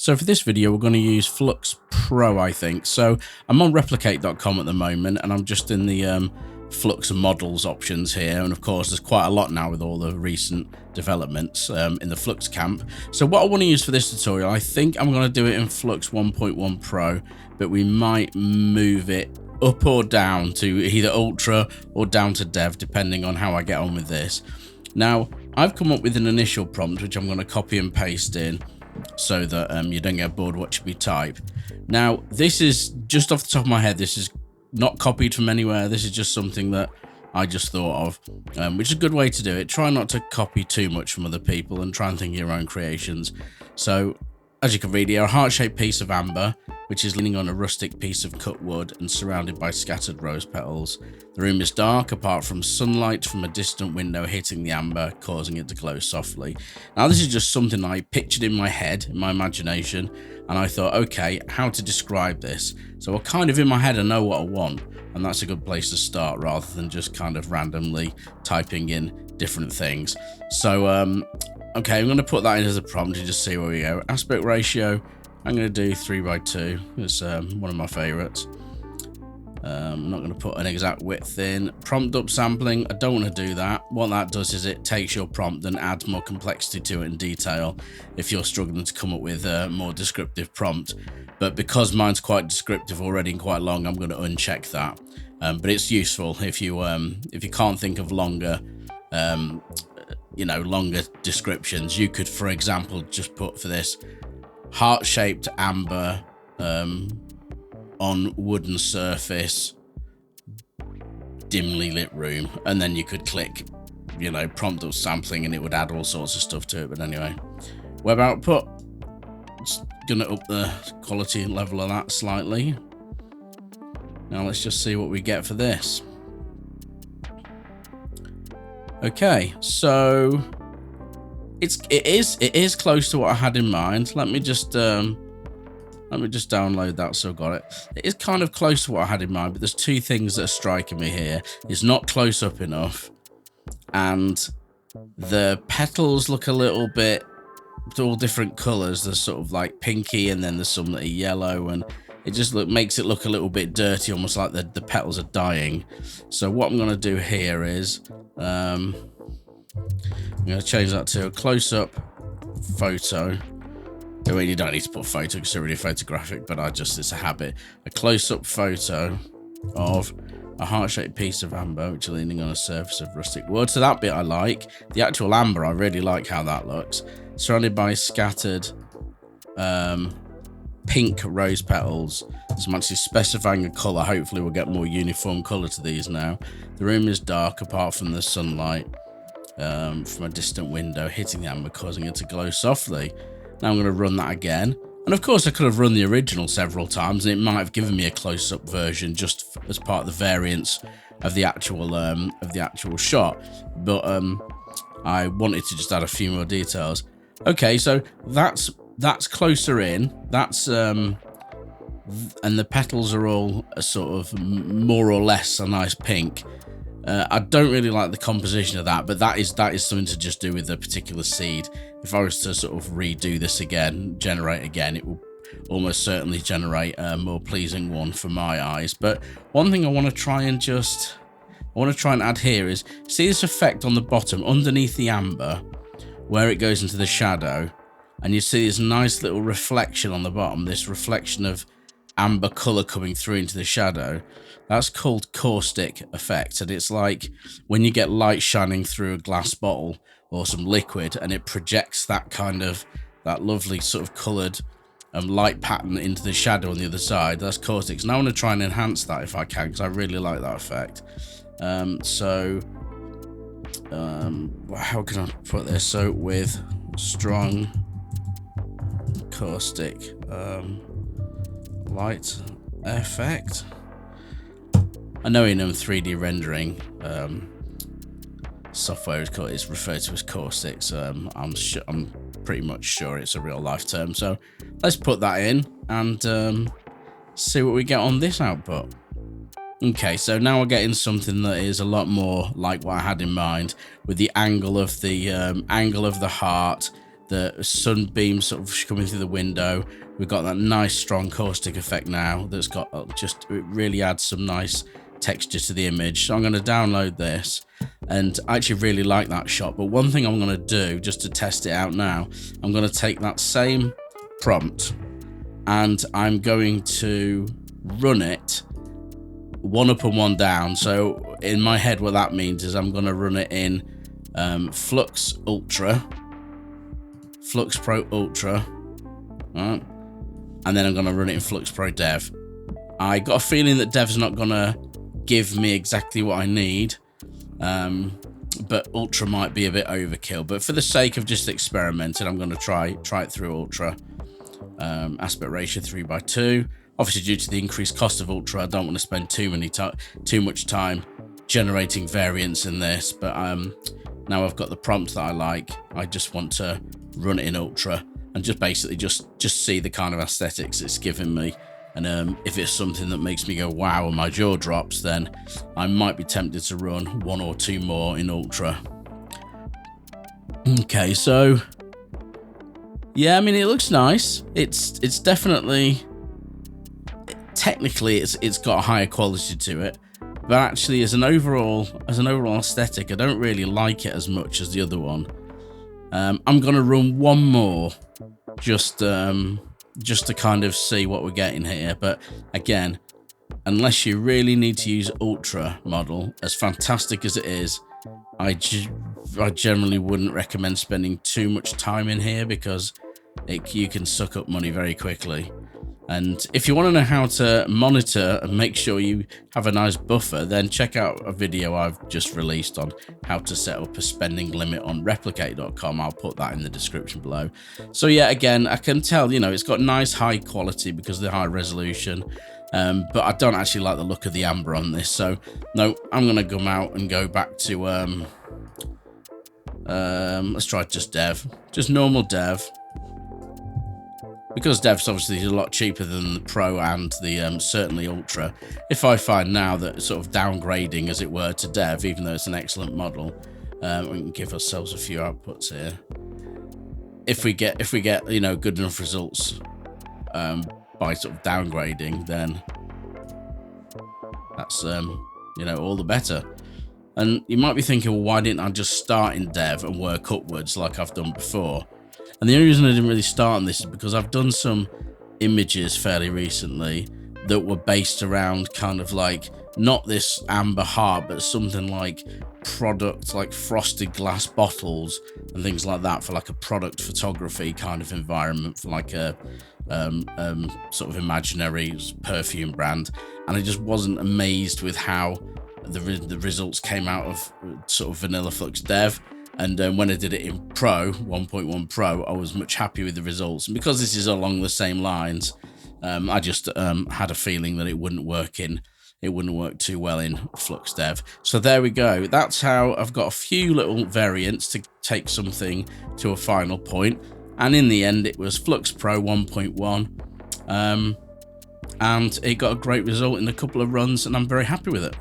So for this video, we're going to use Flux Pro, I think. So I'm on replicate.com at the moment, and I'm just in the Flux models options here. And of course, there's quite a lot now with all the recent developments in the Flux camp. So what I want to use for this tutorial, I think I'm going to do it in Flux 1.1 Pro, but we might move it up or down to either Ultra or down to Dev, depending on how I get on with this. Now, I've come up with an initial prompt, which I'm going to copy and paste in, so that you don't get bored watching me type. Now, this is just off the top of my head. This is not copied from anywhere. This is just something that I just thought of, which is a good way to do it. Try not to copy too much from other people and try and think of your own creations. So, as you can read here, a heart-shaped piece of amber, which is leaning on a rustic piece of cut wood and surrounded by scattered rose petals. The room is dark, apart from sunlight from a distant window hitting the amber, causing it to glow softly. Now, this is just something I pictured in my head, in my imagination, and I thought, okay, how to describe this? So I kind of, in my head, I know what I want, and that's a good place to start, rather than just kind of randomly typing in different things. So, okay, I'm going to put that in as a prompt and just see where we go. Aspect ratio, I'm going to do 3:2. It's one of my favorites. I'm not going to put an exact width in. Prompt upsampling, I don't want to do that. What that does is it takes your prompt and adds more complexity to it in detail if you're struggling to come up with a more descriptive prompt. But because mine's quite descriptive already and quite long, I'm going to uncheck that. But it's useful if you can't think of longer longer descriptions. You could, for example, just put for this heart-shaped amber on wooden surface, dimly lit room, and then you could click prompt up sampling and it would add all sorts of stuff to it. But anyway, web output, just gonna up the quality level of that slightly. Now let's just see what we get for this. Okay, so it is close to what I had in mind. Let me just download that so I got it. It is kind of close to what I had in mind, but there's two things that are striking me here. It's not close up enough, and the petals look a little bit all different colors. There's sort of like pinky, and then there's some that are yellow, and it just makes it look a little bit dirty, almost like the petals are dying. So what I'm going to do here is I'm going to change that to a close-up photo. I mean, you don't need to put photo because it's already photographic, but it's a habit. A close-up photo of a heart-shaped piece of amber, which is leaning on a surface of rustic wood. So that bit I like. The actual amber, I really like how that looks. Surrounded by scattered pink rose petals. So I'm actually specifying a colour. Hopefully we'll get more uniform colour to these now. The room is dark, apart from the sunlight from a distant window hitting the amber, causing it to glow softly. Now I'm going to run that again, and of course I could have run the original several times and it might have given me a close-up version just as part of the variance of the actual shot, but I wanted to just add a few more details. Okay, so that's closer in. That's and the petals are all a sort of more or less a nice pink. I don't really like the composition of that, but that is something to just do with the particular seed. If I was to sort of redo this again, generate again, it will almost certainly generate a more pleasing one for my eyes. But one thing I want to try and add here is, see this effect on the bottom underneath the amber where it goes into the shadow, and you see this nice little reflection on the bottom, this reflection of amber color coming through into the shadow. That's called caustic effect, and it's like when you get light shining through a glass bottle or some liquid and it projects that lovely sort of colored light pattern into the shadow on the other side. That's caustic. So now I want to try and enhance that if I can, because I really like that effect. How can I put this? So with strong caustic light effect. I know in 3D rendering software is referred to as caustic, so I'm pretty much sure it's a real life term. So let's put that in and see what we get on this output. Okay, so now we're getting something that is a lot more like what I had in mind, with the angle of the heart, the sunbeams sort of coming through the window. We've got that nice strong caustic effect now that's got just, it really adds some nice texture to the image. So I'm going to download this, and I actually really like that shot. But one thing I'm going to do just to test it out now, I'm going to take that same prompt and I'm going to run it one up and one down. So in my head, what that means is I'm going to run it in Flux Ultra, Flux Pro Ultra, right? And then I'm going to run it in Flux Pro Dev. I got a feeling that Dev's not going to give me exactly what I need, but Ultra might be a bit overkill. But for the sake of just experimenting, I'm going to try it through Ultra. Aspect ratio 3:2. Obviously, due to the increased cost of Ultra, I don't want to spend too much time generating variants in this. But now I've got the prompt that I like, I just want to run it in Ultra and just basically just see the kind of aesthetics it's giving me. And if it's something that makes me go wow and my jaw drops, then I might be tempted to run one or two more in Ultra. Okay, so yeah, I mean, it looks nice. It's definitely, technically it's got a higher quality to it, but actually as an overall aesthetic, I don't really like it as much as the other one. I'm gonna run one more just to kind of see what we're getting here. But again, unless you really need to use Ultra model, as fantastic as it is, I generally wouldn't recommend spending too much time in here, because you can suck up money very quickly. And if you want to know how to monitor and make sure you have a nice buffer, then check out a video I've just released on how to set up a spending limit on replicate.com. I'll put that in the description below. So yeah, again, I can tell, you know, it's got nice high quality because of the high resolution, but I don't actually like the look of the amber on this. So no, I'm going to come out and go back to, let's try just Dev, just normal Dev. Because Dev's obviously a lot cheaper than the Pro and the certainly Ultra. If I find now that sort of downgrading, as it were, to Dev, even though it's an excellent model, we can give ourselves a few outputs here. If we get you know, good enough results by sort of downgrading, then that's you know, all the better. And you might be thinking, well, why didn't I just start in Dev and work upwards like I've done before? And the only reason I didn't really start on this is because I've done some images fairly recently that were based around kind of like, not this amber heart, but something like product, like frosted glass bottles and things like that, for like a product photography kind of environment, for like a sort of imaginary perfume brand. And I just wasn't amazed with how the results came out of sort of vanilla Flux Dev. And when I did it in Pro, 1.1 Pro, I was much happier with the results. And because this is along the same lines, I just had a feeling that it wouldn't work too well in Flux Dev. So there we go. That's how I've got a few little variants to take something to a final point. And in the end, it was Flux Pro 1.1. And it got a great result in a couple of runs, and I'm very happy with it.